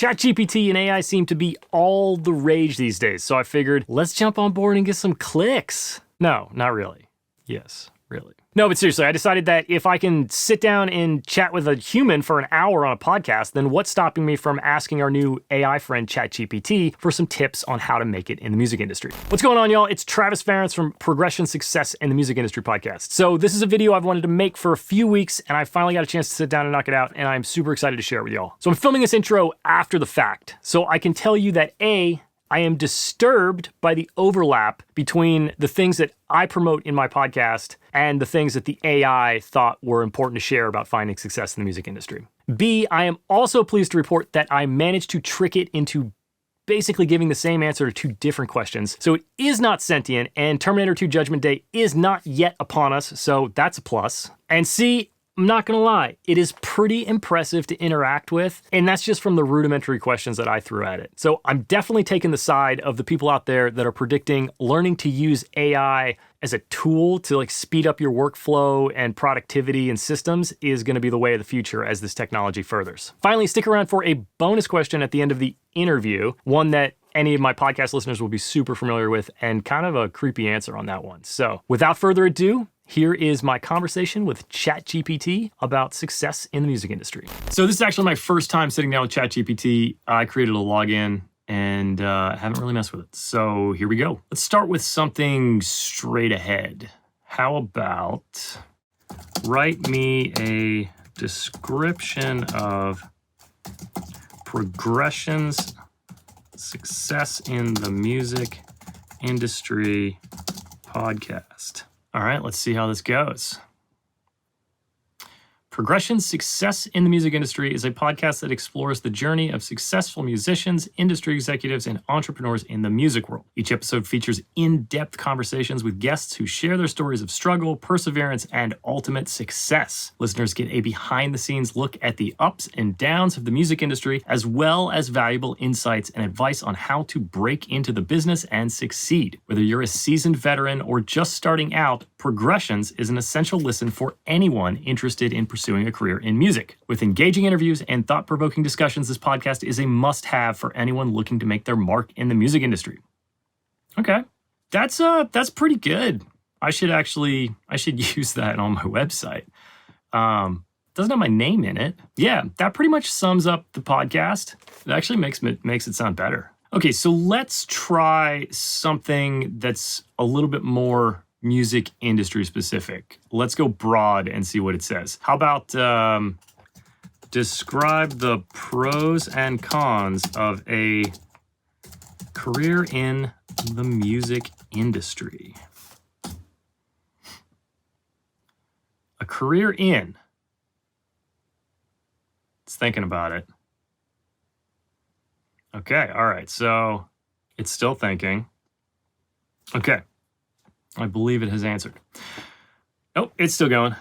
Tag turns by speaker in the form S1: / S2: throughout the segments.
S1: ChatGPT and AI seem to be all the rage these days, so I figured, let's jump on board and get some clicks. No, not really. Yes, really. No, but seriously, I decided that if I can sit down and chat with a human for an hour on a podcast, then what's stopping me from asking our new AI friend ChatGPT for some tips on how to make it in the music industry? What's going on, y'all? It's Travis Ference from Progression Success in the Music Industry podcast. So this is a video I've wanted to make for a few weeks, and I finally got a chance to sit down and knock it out, and I'm super excited to share it with y'all. So I'm filming this intro after the fact, so I can tell you that I am disturbed by the overlap between the things that I promote in my podcast and the things that the AI thought were important to share about finding success in the music industry. B, I am also pleased to report that I managed to trick it into basically giving the same answer to two different questions. So it is not sentient, and Terminator 2 Judgment Day is not yet upon us, so that's a plus. And C, I'm not gonna lie, it is pretty impressive to interact with, and that's just from the rudimentary questions that I threw at it. So I'm definitely taking the side of the people out there that are predicting learning to use AI as a tool to speed up your workflow and productivity and systems is gonna be the way of the future as this technology furthers. Finally, stick around for a bonus question at the end of the interview, one that any of my podcast listeners will be super familiar with, and kind of a creepy answer on that one. So without further ado, here is my conversation with ChatGPT about success in the music industry. So this is actually my first time sitting down with ChatGPT. I created a login and haven't really messed with it. So here we go. Let's start with something straight ahead. How about write me a description of Progression's success in the music industry podcast. All right, let's see how this goes. Progression's Success in the Music Industry is a podcast that explores the journey of successful musicians, industry executives, and entrepreneurs in the music world. Each episode features in-depth conversations with guests who share their stories of struggle, perseverance, and ultimate success. Listeners get a behind-the-scenes look at the ups and downs of the music industry, as well as valuable insights and advice on how to break into the business and succeed. Whether you're a seasoned veteran or just starting out, Progressions is an essential listen for anyone interested in pursuing a career in music. With engaging interviews and thought-provoking discussions, this podcast is a must-have for anyone looking to make their mark in the music industry. Okay, that's pretty good. I should use that on my website. Doesn't have my name in it. Yeah, that pretty much sums up the podcast. It actually makes it sound better. Okay, so let's try something that's a little bit more music industry specific. Let's go broad and see what it says. How about describe the pros and cons of a career in the music industry? A career in. It's thinking about it. Okay, all right, so it's still thinking. Okay. I believe it has answered. Oh, it's still going.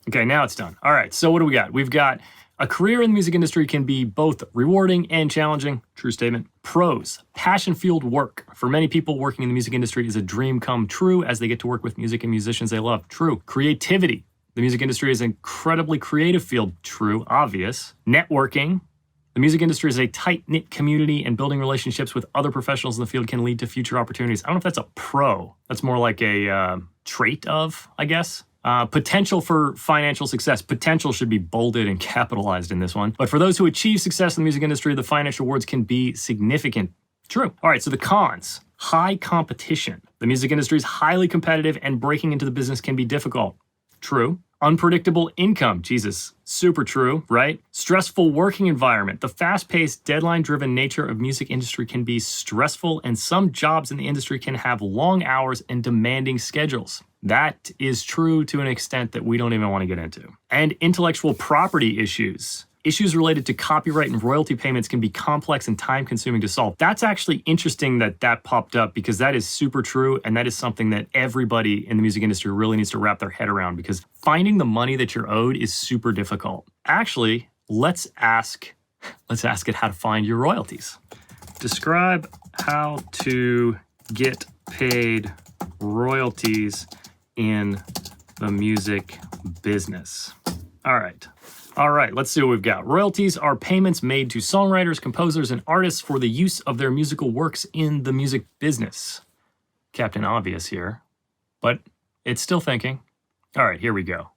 S1: Okay, now it's done. All right, so what do we got? We've got a career in the music industry can be both rewarding and challenging. True statement. Pros, passion-fueled work. For many people, working in the music industry is a dream come true as they get to work with music and musicians they love. True. Creativity. The music industry is an incredibly creative field. True. Obvious. Networking. The music industry is a tight-knit community, and building relationships with other professionals in the field can lead to future opportunities. I don't know if that's a pro. That's more like a trait of, I guess. Potential for financial success. Potential should be bolded and capitalized in this one. But for those who achieve success in the music industry, the financial rewards can be significant. True. All right, so the cons. High competition. The music industry is highly competitive, and breaking into the business can be difficult. True. Unpredictable income. Jesus, super true, right? Stressful working environment. The fast-paced, deadline-driven nature of music industry can be stressful, and some jobs in the industry can have long hours and demanding schedules. That is true to an extent that we don't even want to get into. And intellectual property issues. Issues related to copyright and royalty payments can be complex and time-consuming to solve. That's actually interesting that popped up, because that is super true, and that is something that everybody in the music industry really needs to wrap their head around, because finding the money that you're owed is super difficult. Actually, let's ask it how to find your royalties. Describe how to get paid royalties in the music business. All right. All right, let's see what we've got. Royalties are payments made to songwriters, composers, and artists for the use of their musical works in the music business. Captain Obvious here, but it's still thinking. All right, here we go.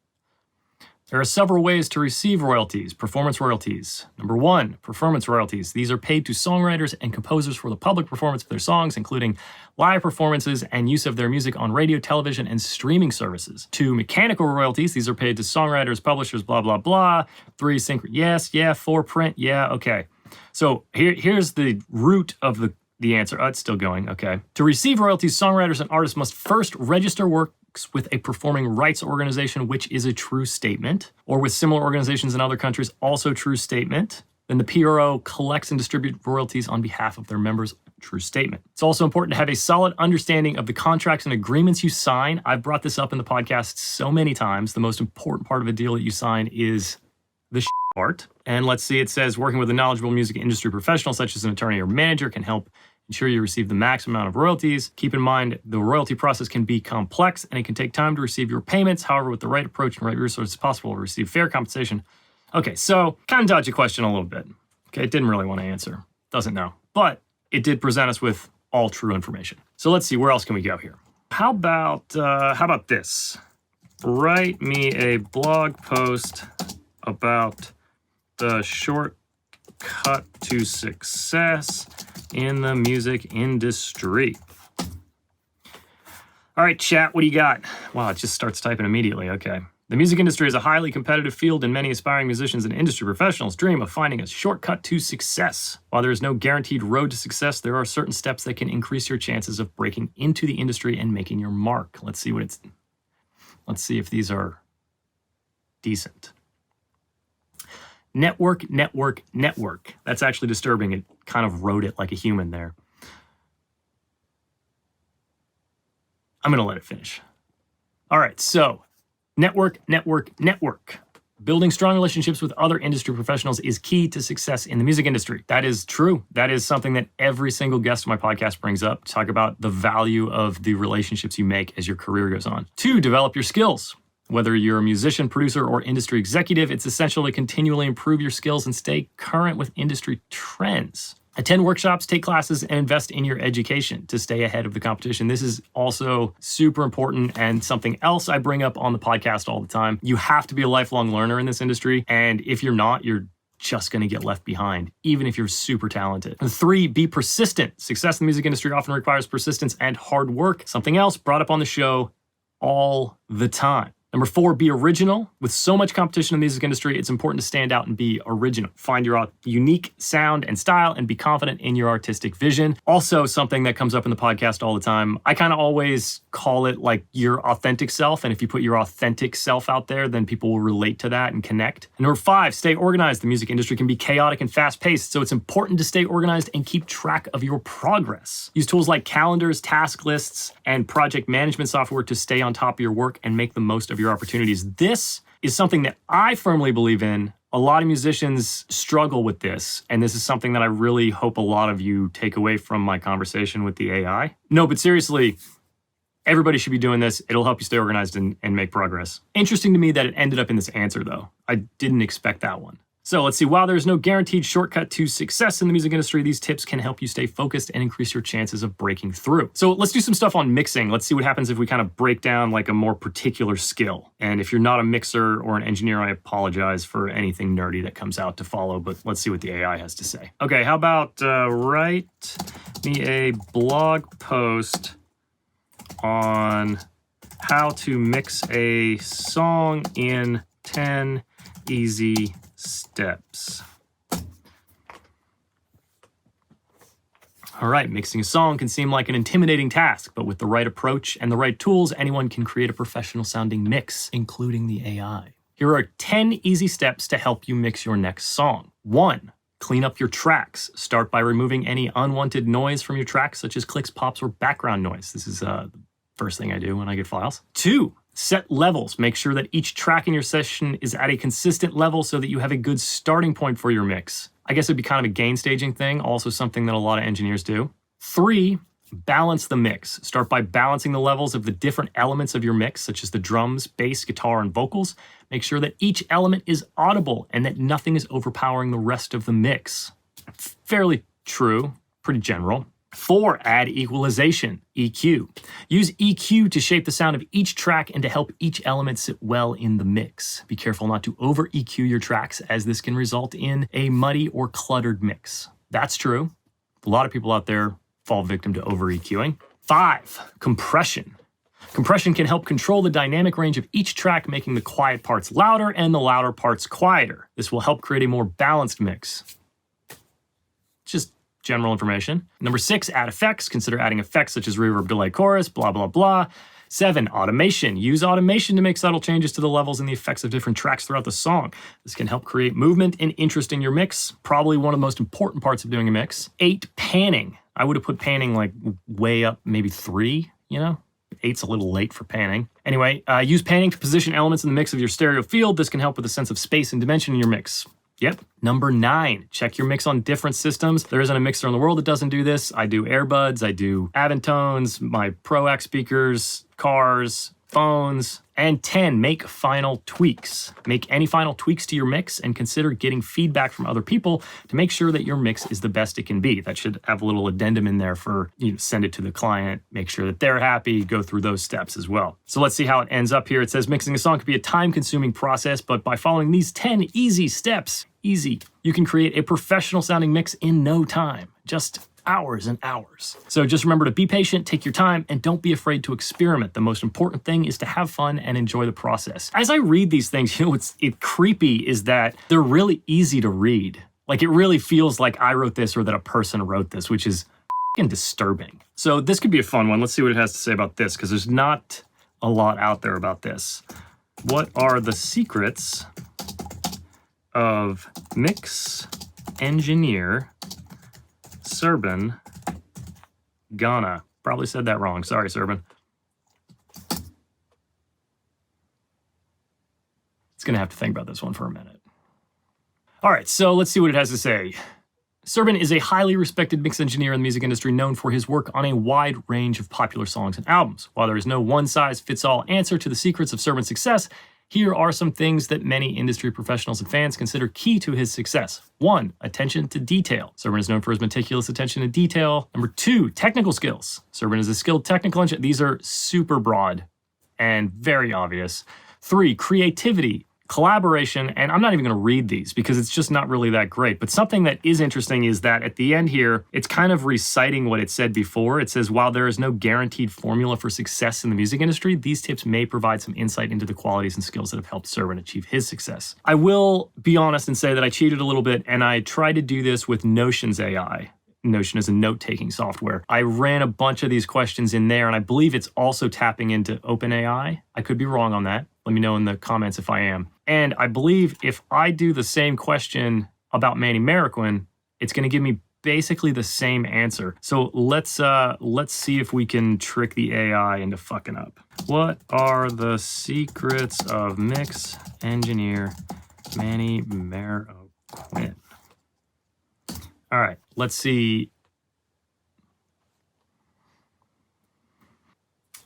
S1: There are several ways to receive royalties. Performance royalties. Number 1, performance royalties. These are paid to songwriters and composers for the public performance of their songs, including live performances and use of their music on radio, television, and streaming services. 2, mechanical royalties. These are paid to songwriters, publishers, blah, blah, blah. 3, yes, yeah. 4, print, yeah, okay. So here's the root of the answer. Oh, it's still going, okay. To receive royalties, songwriters and artists must first register work with a performing rights organization, which is a true statement, or with similar organizations in other countries, also true statement. Then the PRO collects and distributes royalties on behalf of their members, true statement. It's also important to have a solid understanding of the contracts and agreements you sign. I've brought this up in the podcast so many times. The most important part of a deal that you sign is the part. And let's see, it says working with a knowledgeable music industry professional, such as an attorney or manager, can help ensure you receive the maximum amount of royalties. Keep in mind, the royalty process can be complex and it can take time to receive your payments. However, with the right approach and right resources, it's possible to receive fair compensation. Okay, so kind of dodged your question a little bit. Okay, it didn't really want to answer. Doesn't know. But it did present us with all true information. So let's see, where else can we go here? How about this? Write me a blog post about the shortcut to success in the music industry. All right, chat, what do you got? Wow, it just starts typing immediately. Okay. The music industry is a highly competitive field, and many aspiring musicians and industry professionals dream of finding a shortcut to success. While there is no guaranteed road to success, there are certain steps that can increase your chances of breaking into the industry and making your mark. Let's see if these are decent. Network, network, network. That's actually disturbing. It kind of wrote it like a human there. I'm going to let it finish. All right, so network, network, network. Building strong relationships with other industry professionals is key to success in the music industry. That is true. That is something that every single guest on my podcast brings up. Talk about the value of the relationships you make as your career goes on. 2, develop your skills. Whether you're a musician, producer, or industry executive, it's essential to continually improve your skills and stay current with industry trends. Attend workshops, take classes, and invest in your education to stay ahead of the competition. This is also super important and something else I bring up on the podcast all the time. You have to be a lifelong learner in this industry, and if you're not, you're just going to get left behind, even if you're super talented. And 3, be persistent. Success in the music industry often requires persistence and hard work. Something else brought up on the show all the time. Number 4, be original. With so much competition in the music industry, it's important to stand out and be original. Find your unique sound and style and be confident in your artistic vision. Also, something that comes up in the podcast all the time, I kind of always call it like your authentic self. And if you put your authentic self out there, then people will relate to that and connect. And number 5, stay organized. The music industry can be chaotic and fast-paced, so it's important to stay organized and keep track of your progress. Use tools like calendars, task lists, and project management software to stay on top of your work and make the most of your opportunities. This is something that I firmly believe in. A lot of musicians struggle with this, and this is something that I really hope a lot of you take away from my conversation with the AI. No, but seriously, everybody should be doing this. It'll help you stay organized and make progress. Interesting to me that it ended up in this answer, though. I didn't expect that one. So let's see, while there's no guaranteed shortcut to success in the music industry, these tips can help you stay focused and increase your chances of breaking through. So let's do some stuff on mixing. Let's see what happens if we kind of break down like a more particular skill. And if you're not a mixer or an engineer, I apologize for anything nerdy that comes out to follow, but let's see what the AI has to say. Okay, how about write me a blog post on how to mix a song in 10 easy steps. All right, mixing a song can seem like an intimidating task, but with the right approach and the right tools, anyone can create a professional sounding mix, including the AI. Here are 10 easy steps to help you mix your next song. 1, clean up your tracks. Start by removing any unwanted noise from your tracks, such as clicks, pops, or background noise. This is the first thing I do when I get files. 2, set levels. Make sure that each track in your session is at a consistent level so that you have a good starting point for your mix. I guess it'd be kind of a gain staging thing, also something that a lot of engineers do. 3, Balance the mix. Start by balancing the levels of the different elements of your mix, such as the drums, bass, guitar, and vocals. Make sure that each element is audible and that nothing is overpowering the rest of the mix. Fairly true, pretty general. 4, add equalization, EQ. Use EQ to shape the sound of each track and to help each element sit well in the mix. Be careful not to over EQ your tracks, as this can result in a muddy or cluttered mix. That's true. A lot of people out there fall victim to over EQing. 5, compression. Compression can help control the dynamic range of each track, making the quiet parts louder and the louder parts quieter. This will help create a more balanced mix. Just general information. Number 6, add effects. Consider adding effects such as reverb, delay, chorus, blah, blah, blah. 7, automation. Use automation to make subtle changes to the levels and the effects of different tracks throughout the song. This can help create movement and interest in your mix, probably one of the most important parts of doing a mix. 8, panning. I would have put panning like way up, maybe 3, you know? 8's a little late for panning. Anyway, use panning to position elements in the mix of your stereo field. This can help with a sense of space and dimension in your mix. Yep. Number 9, check your mix on different systems. There isn't a mixer in the world that doesn't do this. I do earbuds, I do Avantones, my Pro X speakers, cars, phones. And 10, make final tweaks. Make any final tweaks to your mix and consider getting feedback from other people to make sure that your mix is the best it can be. That should have a little addendum in there for, send it to the client, make sure that they're happy, go through those steps as well. So let's see how it ends up here. It says mixing a song can be a time-consuming process, but by following these 10 easy steps, you can create a professional sounding mix in no time. Just hours and hours. So just remember to be patient, take your time, and don't be afraid to experiment. The most important thing is to have fun and enjoy the process. As I read these things, what's creepy is that they're really easy to read. Like, it really feels like I wrote this or that a person wrote this, which is fucking disturbing. So this could be a fun one. Let's see what it has to say about this, because there's not a lot out there about this. What are the secrets of mix engineer Serban, Ghana? Probably said that wrong. Sorry, Serban. It's going to have to think about this one for a minute. All right, so let's see what it has to say. Serban is a highly respected mix engineer in the music industry, known for his work on a wide range of popular songs and albums. While there is no one-size-fits-all answer to the secrets of Serban's success, here are some things that many industry professionals and fans consider key to his success. 1, attention to detail. Serban is known for his meticulous attention to detail. Number 2, technical skills. Serban is a skilled technical engineer. These are super broad and very obvious. 3, creativity, collaboration, and I'm not even going to read these because it's just not really that great. But something that is interesting is that at the end here, it's kind of reciting what it said before. It says, while there is no guaranteed formula for success in the music industry, these tips may provide some insight into the qualities and skills that have helped Serban achieve his success. I will be honest and say that I cheated a little bit, and I tried to do this with Notion's AI. Notion is a note-taking software. I ran a bunch of these questions in there, and I believe it's also tapping into OpenAI. I could be wrong on that. Let me know in the comments if I am. And I believe if I do the same question about Manny Marroquin, it's going to give me basically the same answer. So let's see if we can trick the AI into fucking up. What are the secrets of mix engineer Manny Marroquin? All right, let's see.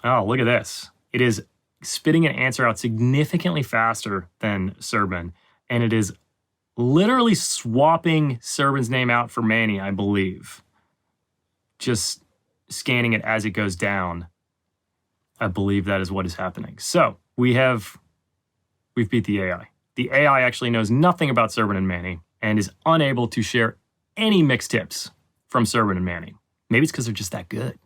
S1: Oh, look at this. It is spitting an answer out significantly faster than Serban, and it is literally swapping Serban's name out for Manny, I believe. Just scanning it as it goes down. I believe that is what is happening. So we've beat the AI. The AI actually knows nothing about Serban and Manny and is unable to share any mix tips from Serban and Manny. Maybe it's because they're just that good.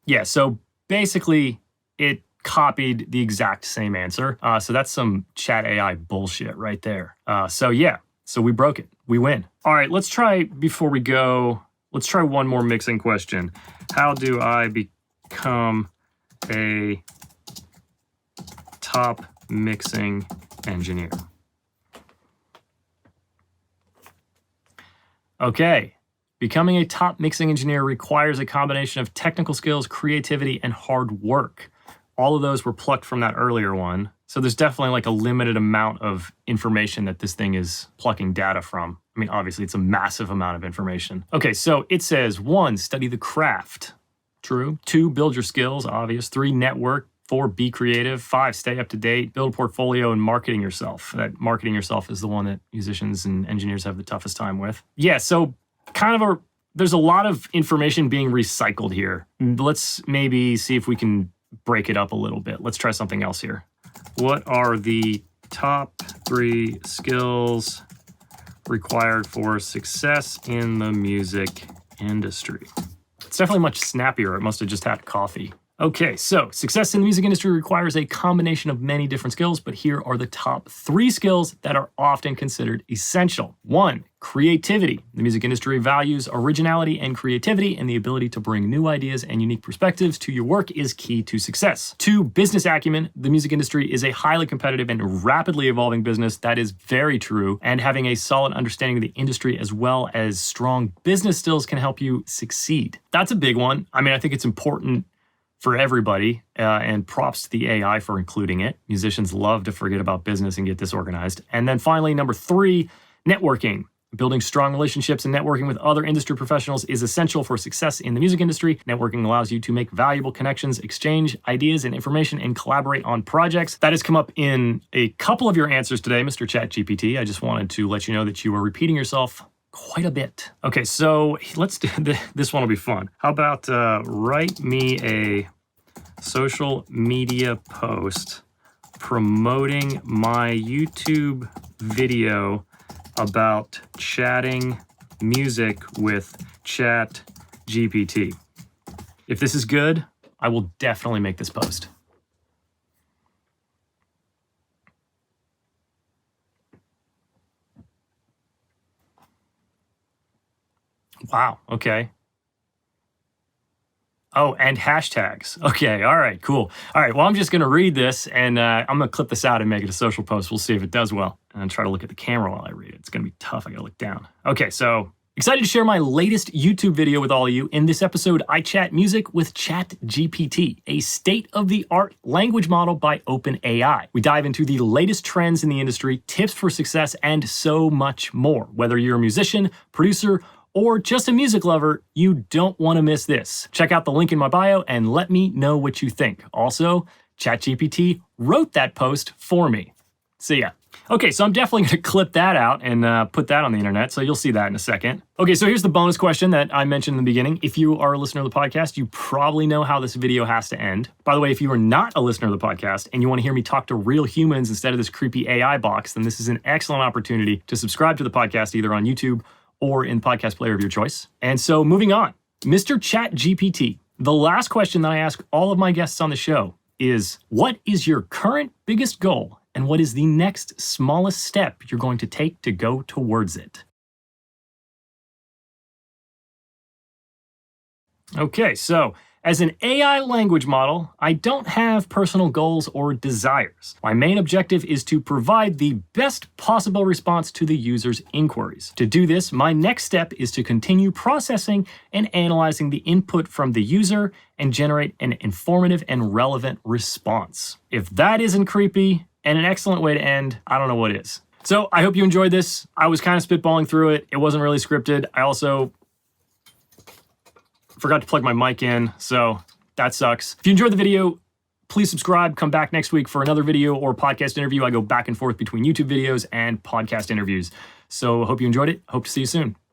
S1: Yeah, so basically it copied the exact same answer. So that's some chat AI bullshit right there. So we broke it. We win. All right, let's try, before we go, let's try one more mixing question. How do I become a top mixing engineer? Okay, becoming a top mixing engineer requires a combination of technical skills, creativity, and hard work. All of those were plucked from that earlier one. So there's definitely like a limited amount of information that this thing is plucking data from. I mean, obviously it's a massive amount of information. Okay, so it says 1, study the craft. true. 2, build your skills, obvious. 3, network. 4, be creative. 5, stay up to date. Build a portfolio and marketing yourself. That marketing yourself is the one that musicians and engineers have the toughest time with. Yeah, so there's a lot of information being recycled here. Let's maybe see if we can break it up a little bit. Let's try something else here. What are the top 3 skills required for success in the music industry? It's definitely much snappier. It must have just had coffee. Okay, so success in the music industry requires a combination of many different skills, but here are the top 3 skills that are often considered essential. 1, creativity. The music industry values originality and creativity, and the ability to bring new ideas and unique perspectives to your work is key to success. 2, business acumen. The music industry is a highly competitive and rapidly evolving business. That is very true, and having a solid understanding of the industry as well as strong business skills can help you succeed. That's a big one. I mean, I think it's important for everybody, and props to the AI for including it. Musicians love to forget about business and get disorganized. And then finally, number 3, networking. Building strong relationships and networking with other industry professionals is essential for success in the music industry. Networking allows you to make valuable connections, exchange ideas and information, and collaborate on projects. That has come up in a couple of your answers today, Mr. ChatGPT. I just wanted to let you know that you are repeating yourself quite a bit. Okay, so let's do this one will be fun. How about write me a social media post promoting my YouTube video about chatting music with ChatGPT. If this is good, I will definitely make this post. Wow, okay. Oh, and hashtags. Okay, all right, cool. All right, well, I'm just gonna read this and I'm gonna clip this out and make it a social post. We'll see if it does well. And try to look at the camera while I read it. It's gonna be tough, I gotta look down. Okay, so excited to share my latest YouTube video with all of you. In this episode, I chat music with ChatGPT, a state-of-the-art language model by OpenAI. We dive into the latest trends in the industry, tips for success, and so much more. Whether you're a musician, producer, or just a music lover, you don't want to miss this. Check out the link in my bio and let me know what you think. Also, ChatGPT wrote that post for me. See ya. Okay, so I'm definitely going to clip that out and put that on the internet, so you'll see that in a second. Okay, so here's the bonus question that I mentioned in the beginning. If you are a listener of the podcast, you probably know how this video has to end. By the way, if you are not a listener of the podcast and you want to hear me talk to real humans instead of this creepy AI box, then this is an excellent opportunity to subscribe to the podcast either on YouTube or in the podcast player of your choice. And so moving on, Mr. ChatGPT, the last question that I ask all of my guests on the show is, what is your current biggest goal and what is the next smallest step you're going to take to go towards it? Okay, so as an AI language model, I don't have personal goals or desires. My main objective is to provide the best possible response to the user's inquiries. To do this, my next step is to continue processing and analyzing the input from the user and generate an informative and relevant response. If that isn't creepy and an excellent way to end, I don't know what is. So I hope you enjoyed this. I was kind of spitballing through it. It wasn't really scripted. I also forgot to plug my mic in, so that sucks. If you enjoyed the video, please subscribe. Come back next week for another video or podcast interview. I go back and forth between YouTube videos and podcast interviews. So hope you enjoyed it. Hope to see you soon.